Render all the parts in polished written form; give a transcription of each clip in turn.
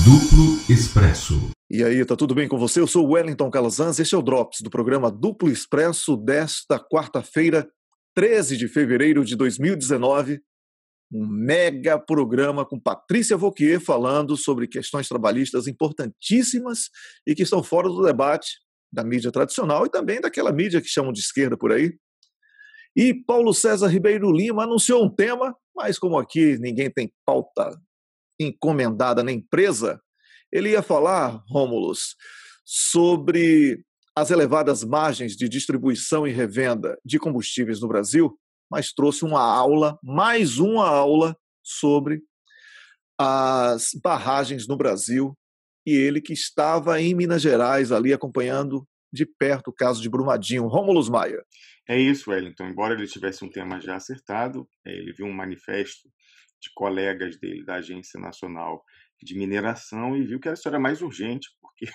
Duplo Expresso. E aí, tá tudo bem com você? Eu sou o Wellington Calazans, este é o Drops do programa Duplo Expresso desta quarta-feira, 13 de fevereiro de 2019. Um mega programa com Patrícia Wauquiez falando sobre questões trabalhistas importantíssimas e que estão fora do debate da mídia tradicional e também daquela mídia que chamam de esquerda por aí. E Paulo César Ribeiro Lima anunciou um tema, mas como aqui ninguém tem pauta encomendada nem presa, ele ia falar, Rômulus, sobre as elevadas margens de distribuição e revenda de combustíveis no Brasil, mas trouxe mais uma aula sobre as barragens no Brasil, e ele que estava em Minas Gerais ali acompanhando de perto o caso de Brumadinho. Rômulus Maia. É isso, Wellington. Embora ele tivesse um tema já acertado, ele viu um manifesto de colegas dele da Agência Nacional de Mineração e viu que era a história mais urgente, porque,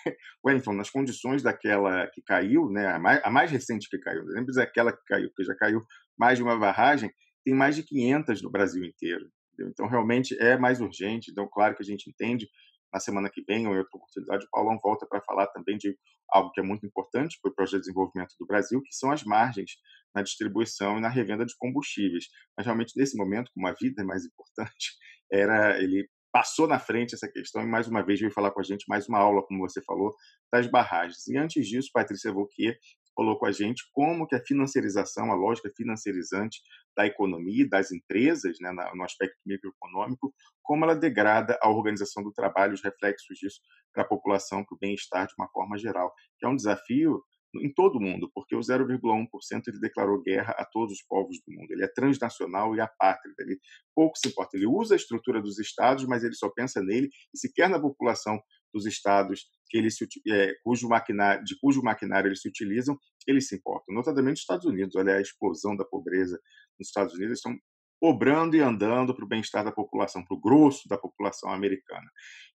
Wellington, nas condições daquela que caiu, né, a mais recente que caiu, lembra daquela que caiu, porque já caiu mais de uma barragem, tem mais de 500 no Brasil inteiro. Entendeu? Então, realmente é mais urgente. Então, claro que a gente entende. Na semana que vem, ou em outra oportunidade, o Paulão volta para falar também de algo que é muito importante para o projeto de desenvolvimento do Brasil, que são as margens na distribuição e na revenda de combustíveis. Mas, realmente, nesse momento, como a vida é mais importante, ele passou na frente essa questão e, mais uma vez, veio falar com a gente, mais uma aula, como você falou, das barragens. E, antes disso, Patrícia Wauquiez falou com a gente como que a financiarização, a lógica financiarizante da economia e das empresas, né, no aspecto microeconômico, como ela degrada a organização do trabalho, os reflexos disso para a população, para o bem-estar de uma forma geral, que é um desafio em todo o mundo, porque o 0,1% ele declarou guerra a todos os povos do mundo. Ele é transnacional e apátrida. Ele pouco se importa. Ele usa a estrutura dos estados, mas ele só pensa nele e sequer na população dos estados que cujo maquinário eles se utilizam, eles se importam. Notadamente os Estados Unidos. Olha a explosão da pobreza nos Estados Unidos. Eles estão obrando e andando para o bem-estar da população, para o grosso da população americana.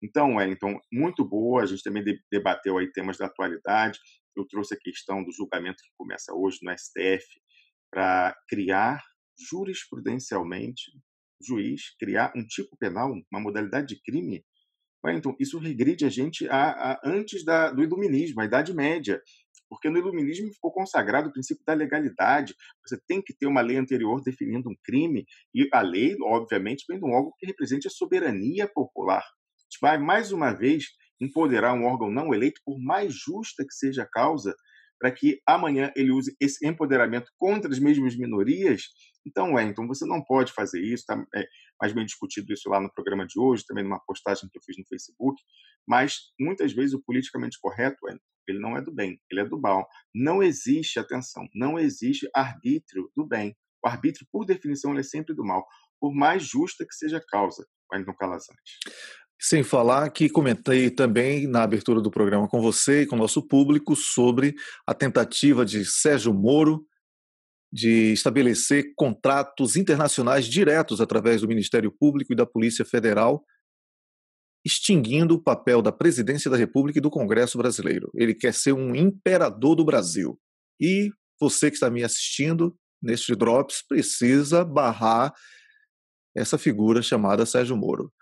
Então, Wellington, muito boa. A gente também debateu aí temas da atualidade. Eu trouxe a questão do julgamento que começa hoje no STF para criar jurisprudencialmente, juiz, criar um tipo penal, uma modalidade de crime. Wellington, isso regride a gente antes do Iluminismo, a Idade Média, porque no Iluminismo ficou consagrado o princípio da legalidade. Você tem que ter uma lei anterior definindo um crime, e a lei, obviamente, vem de um órgão que represente a soberania popular. A gente vai, mais uma vez, empoderar um órgão não eleito, por mais justa que seja a causa, para que amanhã ele use esse empoderamento contra as mesmas minorias. Então, Wellington, você não pode fazer isso, está mais bem discutido isso lá no programa de hoje, também numa postagem que eu fiz no Facebook, mas muitas vezes o politicamente correto, Wellington, ele não é do bem, ele é do mal. Não existe, atenção, não existe arbítrio do bem. O arbítrio, por definição, ele é sempre do mal, por mais justa que seja a causa, Wellington Calazans. Sem falar que comentei também na abertura do programa com você e com o nosso público sobre a tentativa de Sérgio Moro de estabelecer contratos internacionais diretos através do Ministério Público e da Polícia Federal, extinguindo o papel da Presidência da República e do Congresso Brasileiro. Ele quer ser um imperador do Brasil. E você que está me assistindo neste Drops precisa barrar essa figura chamada Sérgio Moro.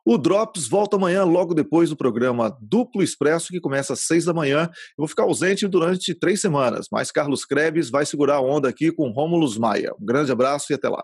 O Drops volta amanhã, logo depois do programa Duplo Expresso, que começa às 6 da manhã. Eu vou ficar ausente durante 3 semanas, mas Carlos Krebs vai segurar a onda aqui com Rômulus Maia. Um grande abraço e até lá.